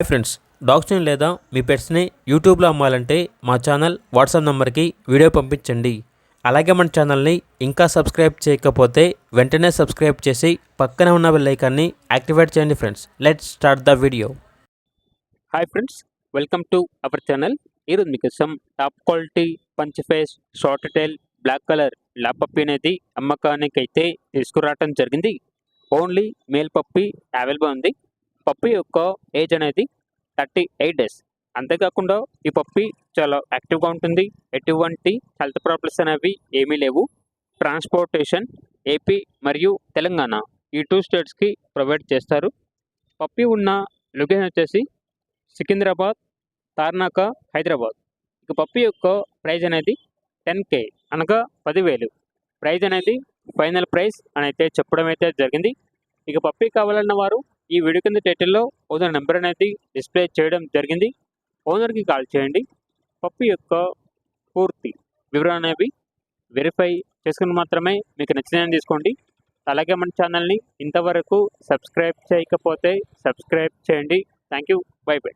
Friends, డాగ్స్ని లేదా మీ పెట్స్ని యూట్యూబ్లో అమ్మాలంటే మా ఛానల్ వాట్సాప్ నెంబర్కి వీడియో పంపించండి. అలాగే మన ఛానల్ని ఇంకా సబ్స్క్రైబ్ చేయకపోతే వెంటనే సబ్స్క్రైబ్ చేసి పక్కనే ఉన్న బెల్ ఐకాన్ని యాక్టివేట్ చేయండి. Friends, let's start the video. Hi friends, welcome to our channel. ఈరోజు మీకోసం top quality punch face short tail black colour lab puppy అనేది అమ్మకానికి అయితే తీసుకురావటం జరిగింది. ఓన్లీ మేల్ పప్పీ అవైలబుల్ ఉంది. పప్పీ యొక్క ఏజ్ అనేది 38 డేస్. అంతేకాకుండా ఈ పప్పీ చాలా యాక్టివ్గా ఉంటుంది. ఎటువంటి హెల్త్ ప్రాబ్లమ్స్ అనేవి ఏమీ లేవు. ట్రాన్స్పోర్టేషన్ ఏపీ మరియు తెలంగాణ ఈ 2 స్టేట్స్కి ప్రొవైడ్ చేస్తారు. పప్పీ ఉన్న లొకేషన్ వచ్చేసి సికింద్రాబాద్, తార్నాక, హైదరాబాద్. ఇక పప్పీ యొక్క ప్రైజ్ అనేది 10K అనగా 10,000 ప్రైజ్ అనేది ఫైనల్ ప్రైస్ అని అయితే చెప్పడం అయితే జరిగింది. ఇక పప్పీ కావాలన్న వారు ఈ వీడియో కింద టైటిల్లో ఓనర్ నెంబర్ అనేది డిస్ప్లే చేయడం జరిగింది. ఓనర్కి కాల్ చేయండి. పప్పీ యొక్క పూర్తి వివరాలు అనేవి వెరిఫై చేసుకుని మాత్రమే మీకు నచ్చిన తీసుకోండి. అలాగే మన ఛానల్ని ఇంతవరకు సబ్స్క్రైబ్ చేయకపోతే సబ్స్క్రైబ్ చేయండి. Thank you. By by.